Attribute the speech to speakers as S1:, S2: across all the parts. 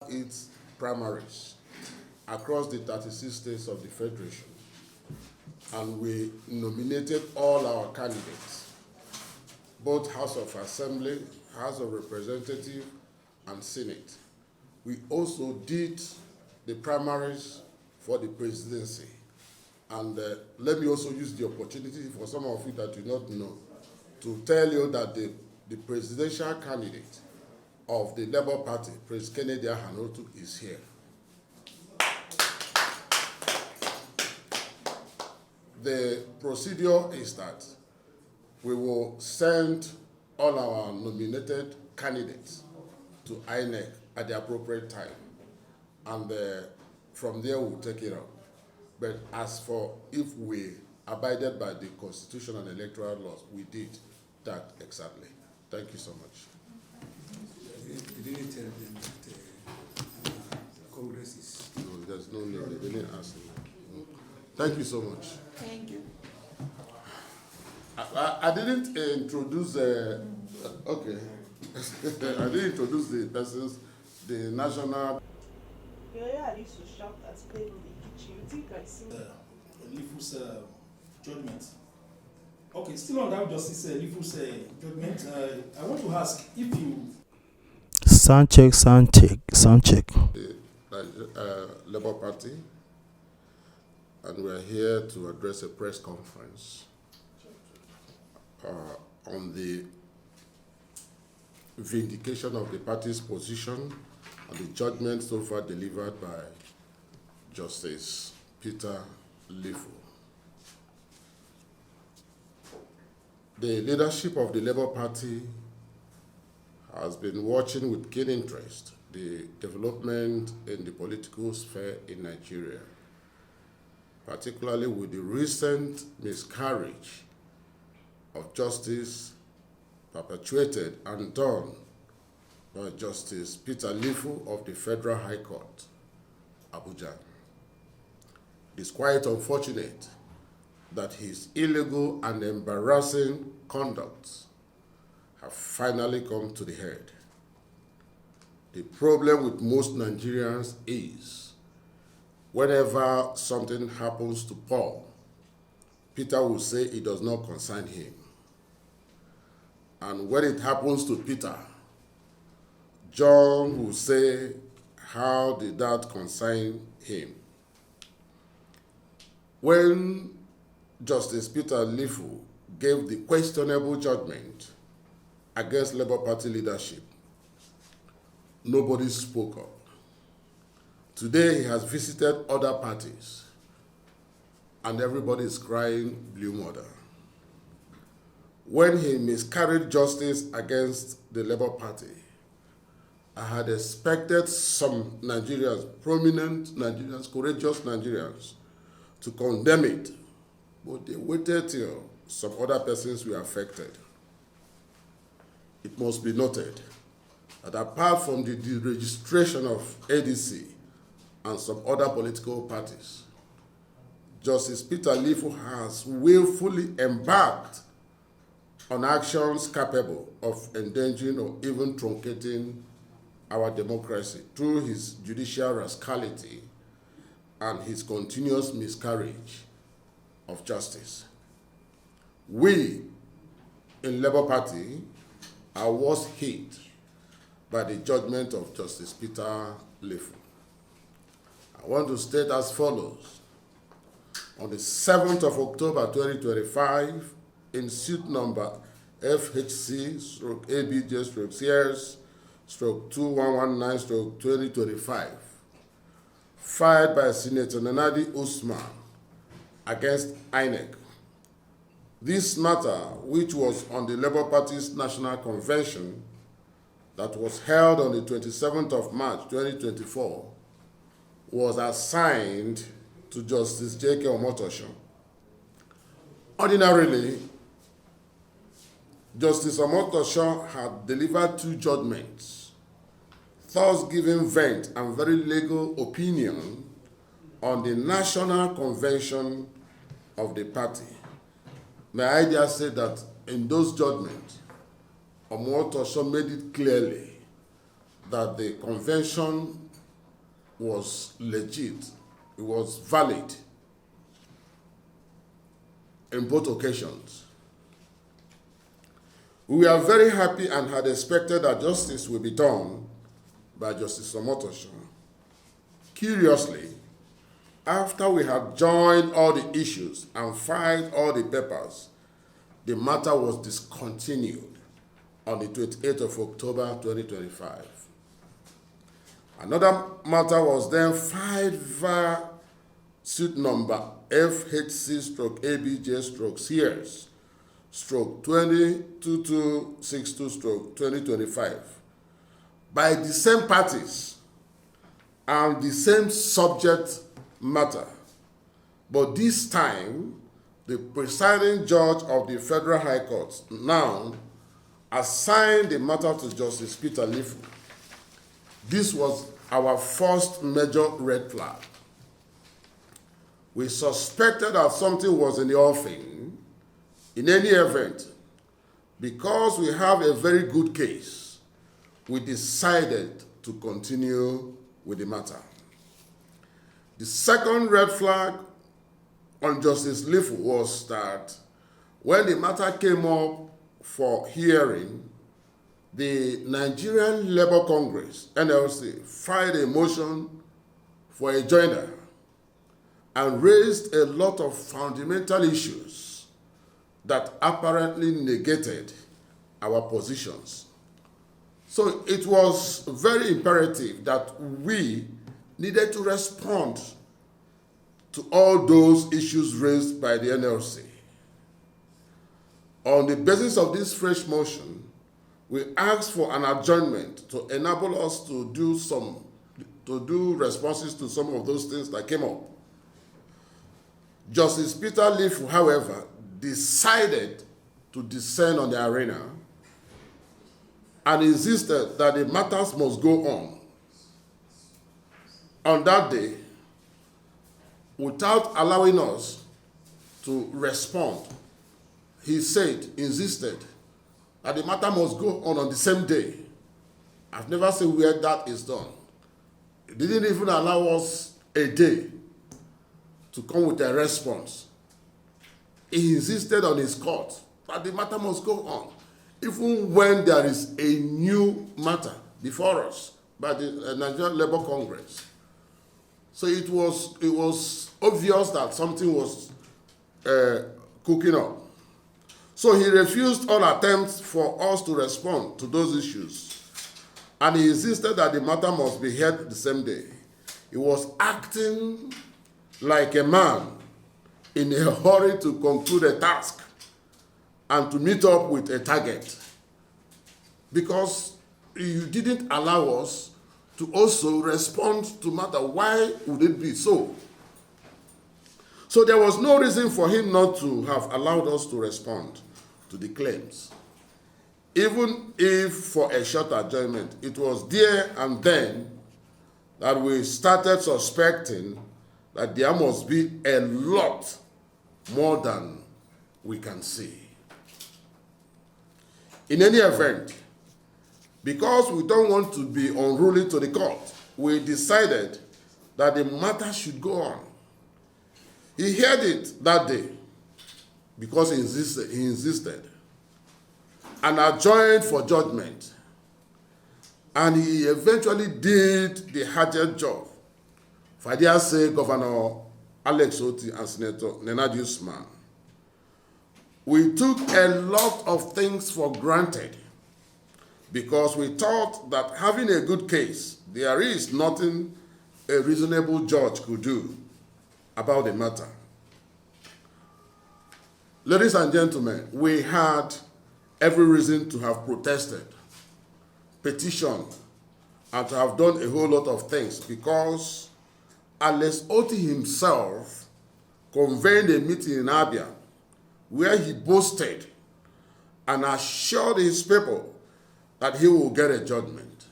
S1: its primaries across the 36 states of the Federation, and we nominated all our candidates, both House of Assembly, House of Representatives, and Senate. We also did the primaries for the presidency. And let me also use the opportunity for some of you that do not know to tell you that the presidential candidate of the Labour Party, Prince Kennedy Ahanotu, is here. The procedure is that we will send all our nominated candidates to INEC at the appropriate time, and from there we'll take it up. But as for if we abided by the Constitution and electoral laws, we did that exactly. Thank you so much.
S2: You didn't tell them that Congress is...
S1: No, there's no need. They didn't ask me. No. Thank you so much.
S3: Thank you.
S1: I didn't introduce okay. I didn't introduce the persons, the national...
S3: Yeah, I used to shout at people in the kitchen. You think I see
S4: Lifu's judgment. Okay, still on that Justice Lifu's judgment, I want to ask if you...
S5: Sound check.
S1: The Labour Party, and we're here to address a press conference on the vindication of the party's position and the judgment so far delivered by Justice Peter Lifu. The leadership of the Labour Party has been watching with keen interest the development in the political sphere in Nigeria, particularly with the recent miscarriage of justice perpetuated and done by Justice Peter Lifu of the Federal High Court, Abuja. It is quite unfortunate that his illegal and embarrassing conducts have finally come to the head. The problem with most Nigerians is whenever something happens to Paul, Peter will say it does not concern him. And when it happens to Peter, John will say, how did that concern him? When Justice Peter Lifu gave the questionable judgment against Labour Party leadership, nobody spoke up. Today he has visited other parties, and everybody is crying blue murder. When he miscarried justice against the Labour Party, I had expected some Nigerians, prominent Nigerians, courageous Nigerians, to condemn it, but they waited till some other persons were affected. It must be noted that apart from the deregistration of ADC and some other political parties, Justice Peter Lifu has willfully embarked on actions capable of endangering or even truncating our democracy through his judicial rascality and his continuous miscarriage of justice. We in Labour Party are worst hit by the judgment of Justice Peter Lifu. I want to state as follows. On the 7th of October 2025, in suit number FHC/ABJ/CS/2119/2025, filed by Senator Nanadi Usman against INEC. This matter, which was on the Labour Party's National Convention that was held on the 27th of March 2024, was assigned to Justice J.K. Omotosho. Ordinarily, Justice Omotosho had delivered two judgments, thus giving vent and very legal opinion on the National Convention of the party. May I just say that in those judgments, Omotosho made it clearly that the convention was legit, it was valid in both occasions. We were very happy and had expected that justice would be done by Justice Omotosho. Curiously, after we had joined all the issues and filed all the papers, the matter was discontinued on the 28th of October 2025. Another matter was then filed via suit number FHC/ABJ/CS/202262/2025 by the same parties and the same subject matter. But this time, the presiding judge of the Federal High Court now assigned the matter to Justice Peter Lifu. This was our first major red flag. We suspected that something was in the offing. In any event, because we have a very good case, we decided to continue with the matter. The second red flag on Justice Lifu was that when the matter came up for hearing, the Nigerian Labour Congress, NLC, filed a motion for a joiner and raised a lot of fundamental issues that apparently negated our positions. So it was very imperative that we needed to respond to all those issues raised by the NLC. On the basis of this fresh motion, we asked for an adjournment to enable us to do responses to some of those things that came up. Justice Peter Lifu, however, decided to descend on the arena and insisted that the matters must go on. On that day, without allowing us to respond, he insisted that the matter must go on the same day. I've never seen where that is done. He didn't even allow us a day to come with a response. He insisted on his court that the matter must go on, even when there is a new matter before us by the Nigerian Labour Congress. So it was obvious that something was cooking up. So he refused all attempts for us to respond to those issues, and he insisted that the matter must be heard the same day. He was acting like a man in a hurry to conclude a task and to meet up with a target, because you didn't allow us to also respond to matter. Why would it be so? So there was no reason for him not to have allowed us to respond to the claims. Even if for a short adjournment, it was there and then that we started suspecting that there must be a lot more than we can see. In any event, because we don't want to be unruly to the court, we decided that the matter should go on. He heard it that day because he insisted, and adjourned for judgment. And he eventually did the hardest job. For their sake, Governor Alex Oti and Senator Nenadi Usman. We took a lot of things for granted because we thought that having a good case, there is nothing a reasonable judge could do about the matter. Ladies and gentlemen, we had every reason to have protested, petitioned, and to have done a whole lot of things because Alex Oti himself convened a meeting in Abia where he boasted and assured his people that he will get a judgment.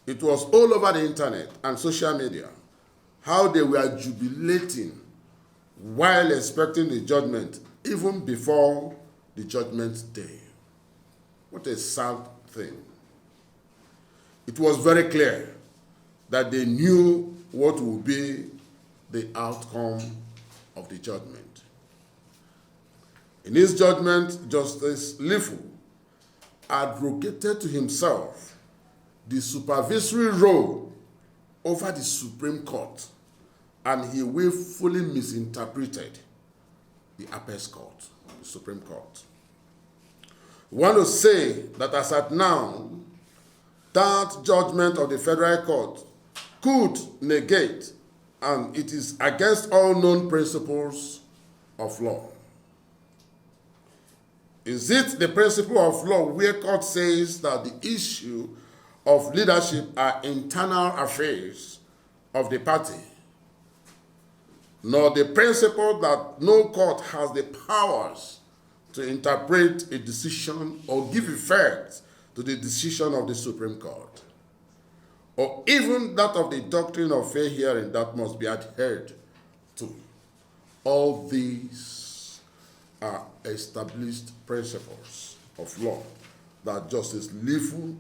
S1: It was all over the internet and social media how they were jubilating while expecting the judgment even before the judgment day. What a sad thing. It was very clear that they knew what would be the outcome of the judgment. In his judgment, Justice Lifu advocated to himself the supervisory role over the Supreme Court, and he willfully misinterpreted the Apex Court, the Supreme Court. We want to say that as at now, that judgment of the Federal Court could negate, and it is against all known principles of law. Is it the principle of law where court says that the issue of leadership are internal affairs of the party, nor the principle that no court has the powers to interpret a decision or give effect to the decision of the Supreme Court, or even that of the doctrine of fair hearing that must be adhered to? All these are established principles of law that Justice Lifu's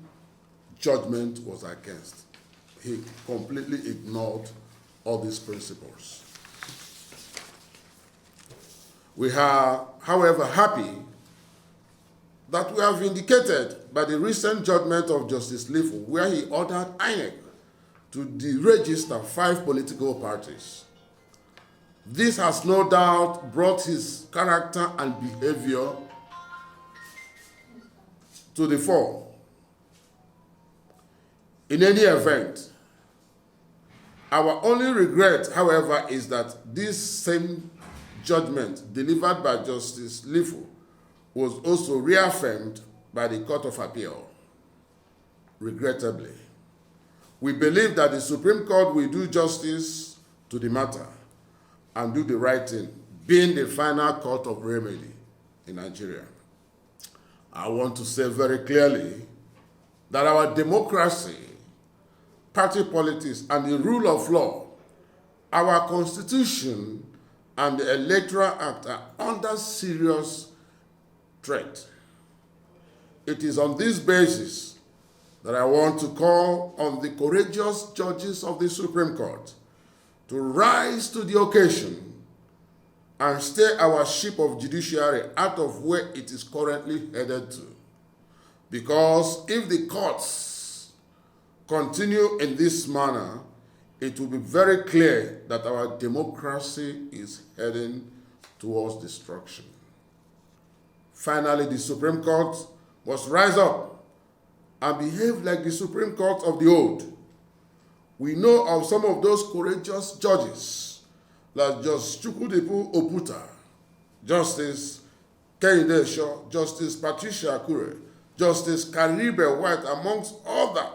S1: judgment was against. He completely ignored all these principles. We are, however, happy that we have indicated by the recent judgment of Justice Lifu, where he ordered INEC to deregister 5 political parties. This has no doubt brought his character and behavior to the fore. In any event, our only regret, however, is that this same judgment delivered by Justice Lifu was also reaffirmed by the Court of Appeal. Regrettably, we believe that the Supreme Court will do justice to the matter and do the right thing, being the final court of remedy in Nigeria. I want to say very clearly that our democracy, party politics, and the rule of law, our Constitution, and the Electoral Act are under serious threat. It is on this basis that I want to call on the courageous judges of the Supreme Court to rise to the occasion and steer our ship of judiciary out of where it is currently headed to. Because if the courts continue in this manner, it will be very clear that our democracy is heading towards destruction. Finally, the Supreme Court must rise up and behave like the Supreme Court of the old. We know of some of those courageous judges, like Justice Chukwudipu Oputa, Justice Kehinde Shaw, Justice Patricia Akure, Justice Karibe White, amongst other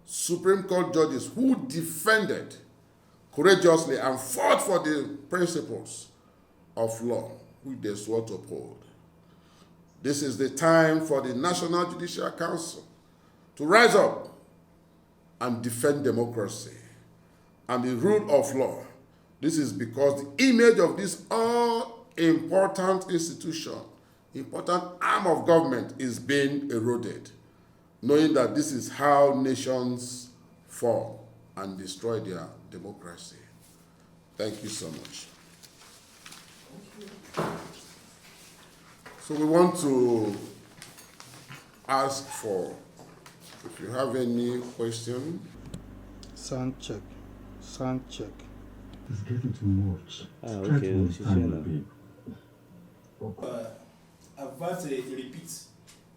S1: Supreme Court judges who defended courageously and fought for the principles of law which they swore to uphold. This is the time for the National Judicial Council to rise up and defend democracy and the rule of law. This is because the image of this all-important institution, important arm of government, is being eroded, knowing that this is how nations fall and destroy their democracy. Thank you so much. So we want to ask for, if you have any question.
S5: Sound check. Sound check.
S6: It's getting too much.
S7: Okay.
S4: I've got a repeat.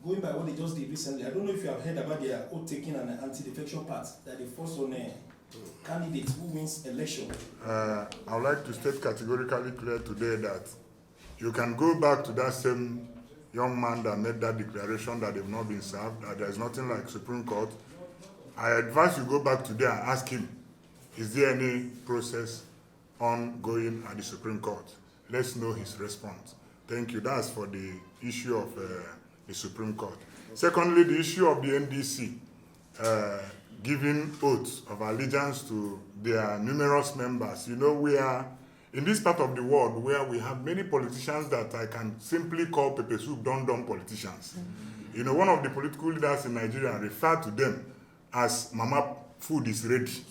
S4: Going by what they just did recently, I don't know if you have heard about their oath taking an anti-defection part that they force on a candidate who wins election.
S8: I would like to state categorically clear today that you can go back to that same young man that made that declaration that they've not been served, that there's nothing like Supreme Court. I advise you go back today and ask him, is there any process ongoing at the Supreme Court? Let's know his response. Thank you. That's for the issue of the Supreme Court. Secondly, the issue of the NDC giving oaths of allegiance to their numerous members. You know, we are in this part of the world where we have many politicians that I can simply call pepper soup don politicians. You know, one of the political leaders in Nigeria referred to them as Mama Food is ready.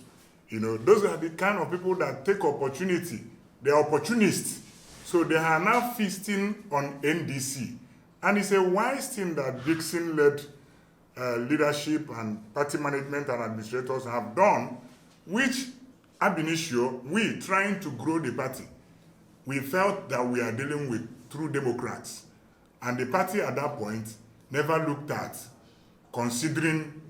S8: You know, those are the kind of people that take opportunity. They're opportunists. So they are now feasting on NDC. And it's a wise thing that Dixon-led leadership and party management and administrators have done, which ab initio, we trying to grow the party, we felt that we are dealing with true Democrats. And the party at that point never looked at considering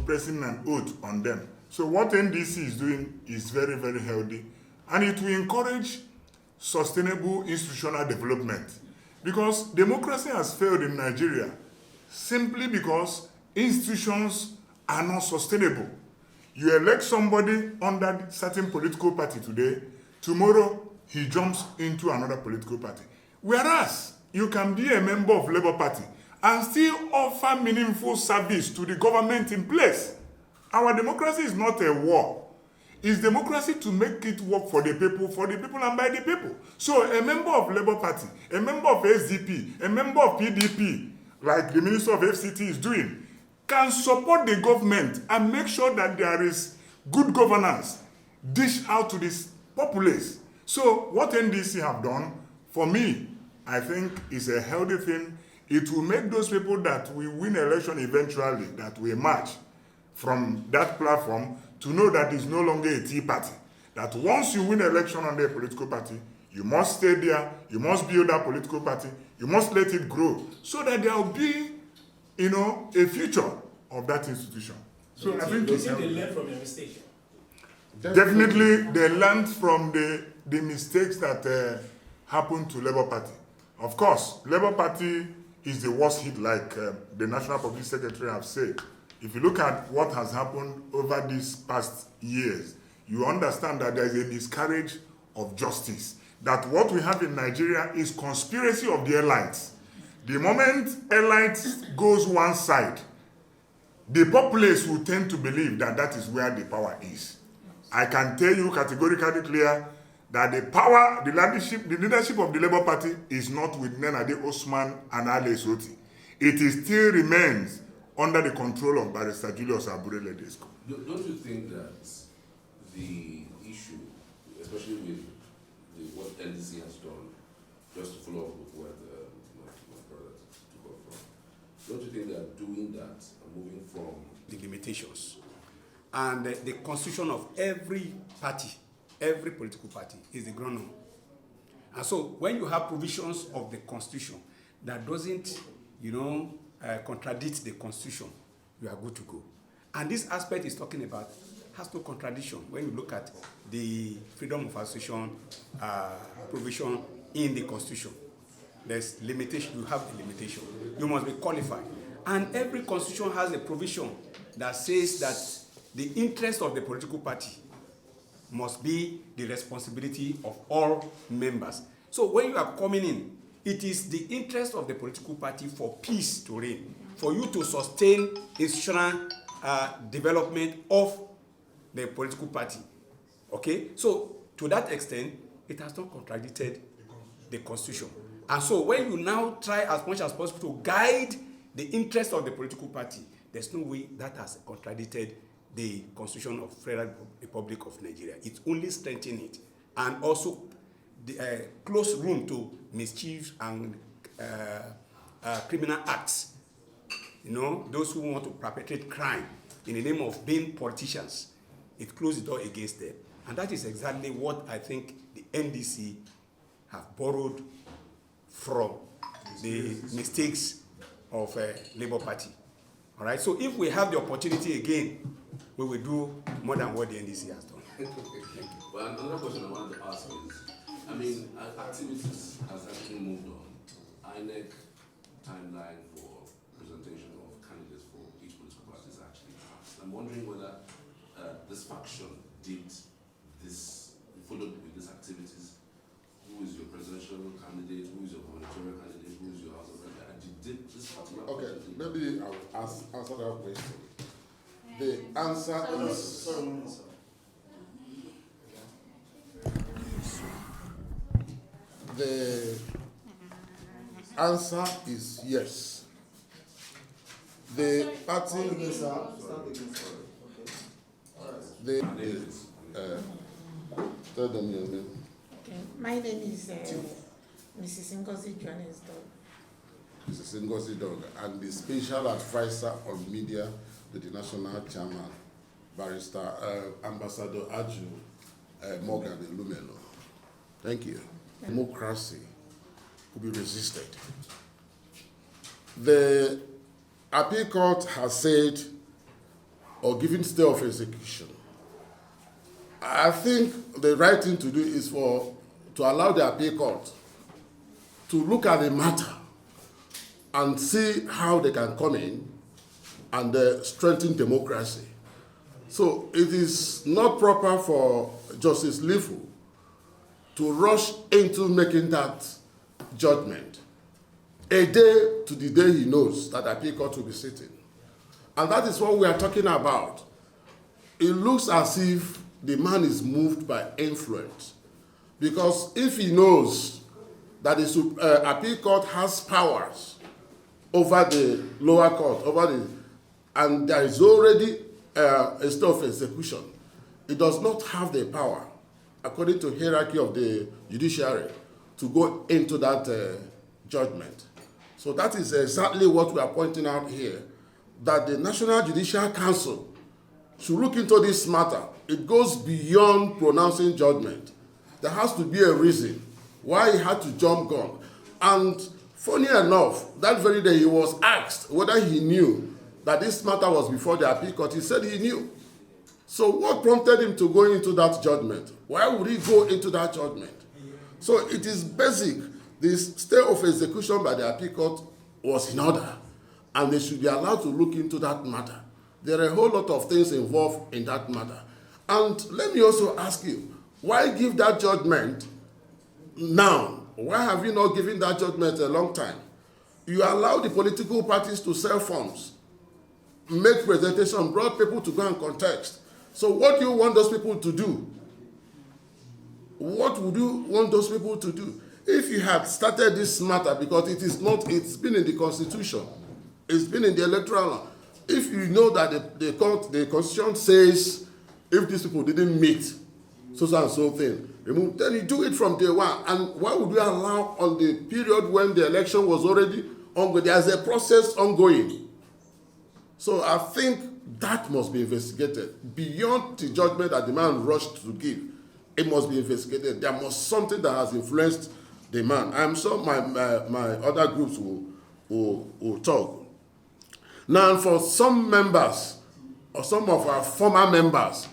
S8: pressing an oath on them. So what NDC is doing is very, very healthy. And it will encourage sustainable institutional development. Because democracy has failed in Nigeria simply because institutions are not sustainable. You elect somebody under a certain political party today, tomorrow he jumps into another political party. Whereas you can be a member of Labour Party and still offer meaningful service to the government in place. Our democracy is not a war. It's democracy to make it work for the people and by the people. So a member of Labour Party, a member of SDP, a member of PDP, like the Minister of FCT is doing, can support the government and make sure that there is good governance, dish out to this populace. So what NDC have done, for me, I think is a healthy thing. It will make those people that will win election eventually, that will emerge from that platform, to know that it's no longer a tea party. That once you win election under a political party, you must stay there, you must build that political party, you must let it grow, so that there will be, a future of that institution. So I think
S4: they learn from your mistake.
S8: Definitely, they learned from the mistakes that happened to Labour Party. Of course, Labour Party is the worst hit, like the National Public Secretary have said. If you look at what has happened over these past years, you understand that there is a miscarriage of justice. That what we have in Nigeria is conspiracy of the elites. The moment elites goes one side, the populace will tend to believe that that is where the power is. I can tell you categorically clear that the leadership of the Labour Party is not with Nenade Osman and Ale Soti. It still remains under the control of Barrister Julius Aburele Desco.
S7: Don't you think that the issue, especially with what NDC has done, just to follow up with what my brother took up from, don't you think that doing that and moving from
S2: the limitations and the constitution of every party, every political party is the ground norm. And so when you have provisions of the constitution that doesn't, contradict the constitution, you are good to go. And this aspect is talking about has no contradiction when you look at the freedom of association provision in the constitution. There's limitation, you have the limitation. You must be qualified. And every constitution has a provision that says that the interest of the political party must be the responsibility of all members. So when you are coming in, it is the interest of the political party for peace to reign, for you to sustain institutional development of the political party. Okay? So to that extent, it has not contradicted the constitution. And so when you now try as much as possible to guide the interest of the political party, there's no way that has contradicted the Constitution of Federal Republic of Nigeria. It's only strengthening it and also close room to mischief and criminal acts. Those who want to perpetrate crime in the name of being politicians, it closes the door against them. And that is exactly what I think the NDC have borrowed from the mistakes of Labour Party. All right. So if we have the opportunity again, we will do more than what the NDC has done.
S7: Thank you. Well, another question I wanted to ask is, activities has actually moved on. INEC timeline for presentation of candidates for each political party is actually passed. I'm wondering whether this faction followed with these activities. Who is your presidential candidate? Who is your gubernatorial candidate? Who is your House of Representatives? And did this particular faction?
S1: Maybe I will answer that question. The answer is yes. The Tell them your name.
S9: Okay. My name is Mrs. Ngozi Jones Dog.
S1: Mrs. Ngozi Dog, and the special advisor on media to the national chairman, Barrister Ambassador Aju Morgan Lumelo. Thank you. Democracy will be resisted. The appeal court has said or given stay of execution. I think the right thing to do is to allow the appeal court to look at the matter and see how they can come in and strengthen democracy. So it is not proper for Justice Lifu to rush into making that judgment a day to the day he knows that the appeal court will be sitting. And that is what we are talking about. It looks as if the man is moved by influence. Because if he knows that the appeal court has powers over the lower court, and there is already a state of execution, it does not have the power, according to hierarchy of the judiciary, to go into that judgment. So that is exactly what we are pointing out here, that the National Judicial Council should look into this matter. It goes beyond pronouncing judgment. There has to be a reason why he had to jump gun. And funny enough, that very day he was asked whether he knew that this matter was before the appeal court. He said he knew. So what prompted him to go into that judgment? Why would he go into that judgment? So it is basic. This stay of execution by the appeal court was in order, and they should be allowed to look into that matter. There are a whole lot of things involved in that matter. And let me also ask you, why give that judgment now? Why have you not given that judgment a long time? You allow the political parties to sell forms, make presentation, brought people to go and contest. So what do you want those people to do? What would you want those people to do? If you had started this matter, because it's been in the Constitution, it's been in the electoral law. If you know that the Constitution says if these people didn't meet so and so thing, then you do it from day one. And why would you allow on the period when the election was already ongoing? There's a process ongoing. So I think that must be investigated. Beyond the judgment that the man rushed to give, it must be investigated. There must something that has influenced the man. I'm sure my other groups will talk. Now, for some members, or some of our former members,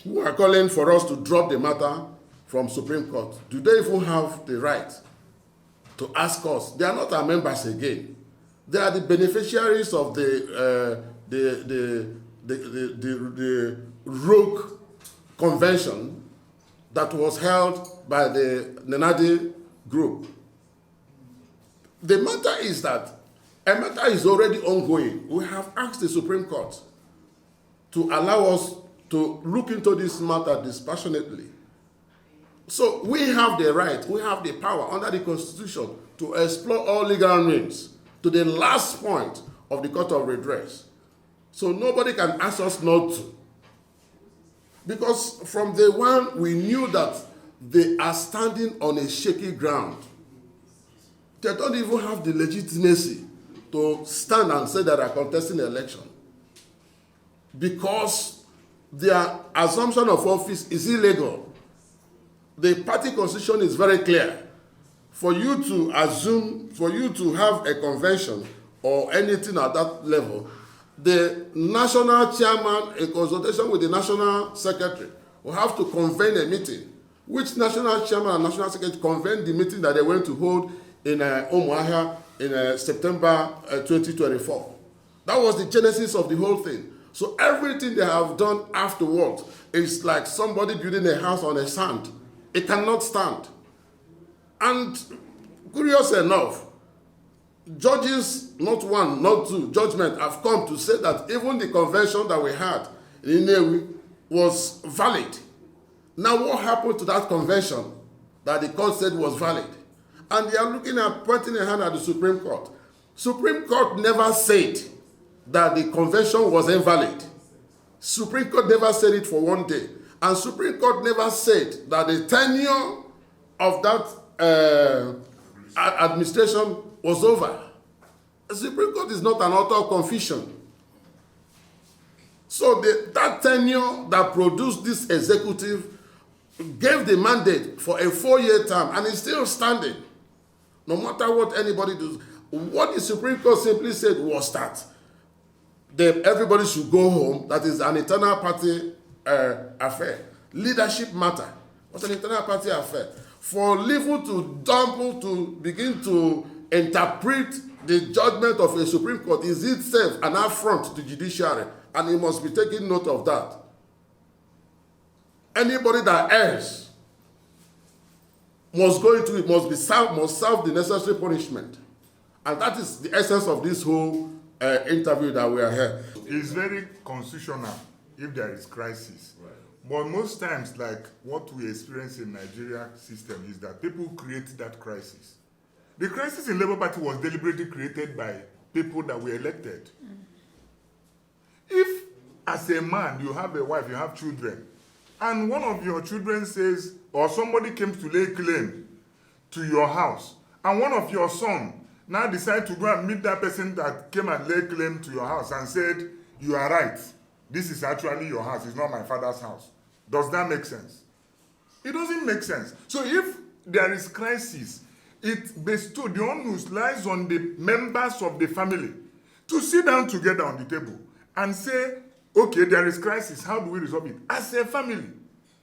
S1: who are calling for us to drop the matter from Supreme Court, do they even have the right to ask us? They are not our members again. They are the beneficiaries of the rogue convention that was held by the Nenadi group. The matter is that a matter is already ongoing. We have asked the Supreme Court to allow us to look into this matter dispassionately. So we have the right, we have the power under the Constitution to explore all legal means to the last point of the Court of Redress. So nobody can ask us not to. Because from day one, we knew that they are standing on a shaky ground. They don't even have the legitimacy to stand and say that they are contesting the election. Because their assumption of office is illegal. The party constitution is very clear. For you to assume, for you to have a convention or anything at that level, the national chairman, in consultation with the national secretary, will have to convene a meeting. Which national chairman and national secretary convened the meeting that they went to hold in Umuahia in September 2024. That was the genesis of the whole thing. So everything they have done afterwards is like somebody building a house on a sand. It cannot stand. And curious enough, judges, not one, not two, judgment have come to say that even the convention that we had in Inewi was valid. Now what happened to that convention that the court said was valid? And they are looking at pointing a hand at the Supreme Court. Supreme Court never said that the convention was invalid. Supreme Court never said it for one day. And Supreme Court never said that the tenure of that administration was over. The Supreme Court is not an author of confusion. So that tenure that produced this executive gave the mandate for a 4-year term, and it's still standing, no matter what anybody does. What the Supreme Court simply said was that everybody should go home. That is an internal party affair. Leadership matter was an internal party affair. For Lifu to begin to interpret the judgment of a Supreme Court is itself an affront to judiciary, and he must be taking note of that. Anybody that errs must serve the necessary punishment. And that is the essence of this whole interview that we are here.
S8: It's very constitutional if there is crisis.
S7: Right.
S8: But most times, like what we experience in Nigeria system is that people create that crisis. The crisis in Labour Party was deliberately created by people that were elected. If, as a man, you have a wife, you have children, and one of your children says, or somebody came to lay claim to your house, and one of your sons now decide to go and meet that person that came and lay claim to your house and said, you are right, this is actually your house, it's not my father's house. Does that make sense? It doesn't make sense. So if there is crisis, the onus lies on the members of the family to sit down together on the table and say, okay, there is crisis, how do we resolve it? As a family.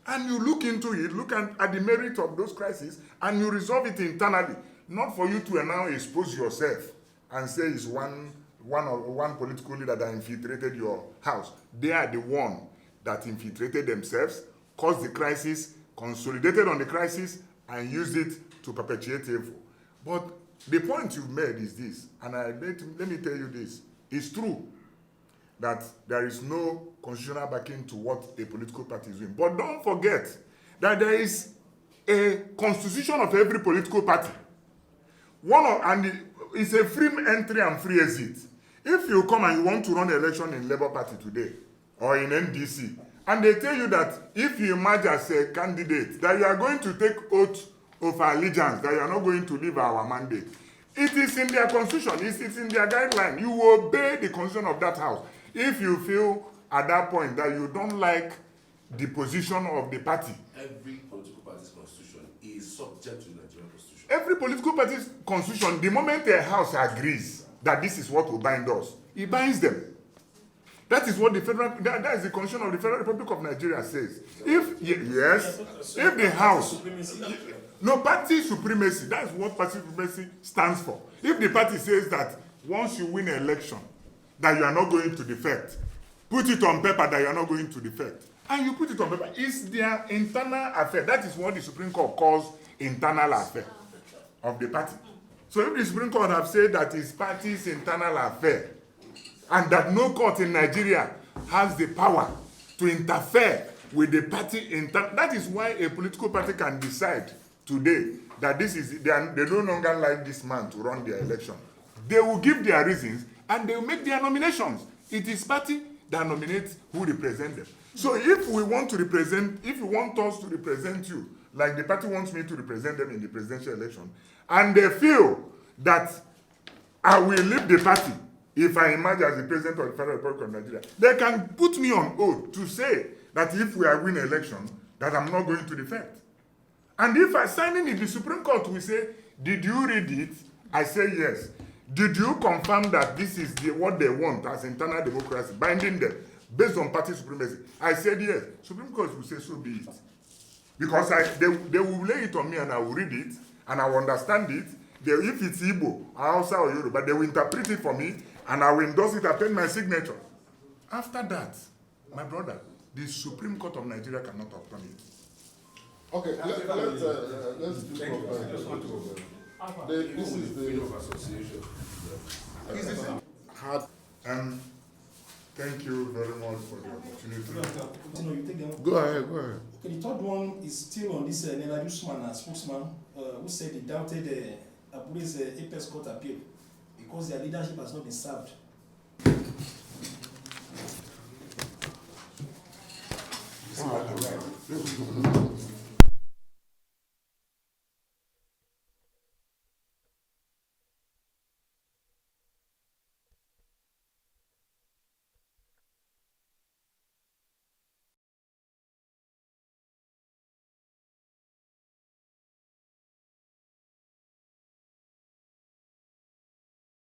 S8: And you look into it, look at the merit of those crises, and you resolve it internally. Not for you to now expose yourself and say it's one political leader that infiltrated your house. They are the one that infiltrated themselves, caused the crisis, consolidated on the crisis, and used it to perpetuate evil. But the point you've made is this, and let me tell you this. It's true that there is no constitutional backing to what a political party is doing. But don't forget that there is a constitution of every political party. It's a free entry and free exit. If you come and you want to run an election in Labour Party today or in NJC, and they tell you that if you emerge as a candidate, that you are going to take oath of allegiance, that you are not going to leave our mandate. It is in their constitution, it's in their guideline. You obey the constitution of that house. If you feel at that point that you don't like the position of the party.
S7: Every political party's constitution is subject to the Nigerian constitution.
S8: Every political party's constitution, the moment a house agrees that this is what will bind us, it binds them. That is what that is the constitution of the Federal Republic of Nigeria says. If the house, no, party supremacy, that's what party supremacy stands for. If the party says that once you win an election, that you are not going to defect, put it on paper that you are not going to defect, and you put it on paper, it's their internal affair. That is what the Supreme Court calls internal affair of the party. So if the Supreme Court have said that it's party's internal affair, and that no court in Nigeria has the power to interfere with the party, that is why a political party can decide today that they no longer like this man to run their election. They will give their reasons and they will make their nominations. It is party that nominates who represent them. So if we want to represent, if you want us to represent you, like the party wants me to represent them in the presidential election, and they feel that I will leave the party if I emerge as the president of the Federal Republic of Nigeria, they can put me on oath to say that if we win an election, that I'm not going to defect. And if I sign in the Supreme Court, we say, did you read it? I say yes. Did you confirm that this is what they want as internal democracy, binding them based on party supremacy? I said yes. Supreme Court will say, so be it. Because they will lay it on me and I will read it and I will understand it. If it's Igbo, Hausa or Yoruba, they will interpret it for me and I will endorse it, append my signature. After that, my brother, the Supreme Court of Nigeria cannot overturn it.
S1: Okay, let's do this is the
S7: freedom of association.
S8: Thank you very much for the opportunity.
S1: Go ahead.
S4: Okay, the third one is still on this Nena Usman, spokesman, who said he doubted Abure's Apex Court appeal because their leadership has not been served.
S2: Right.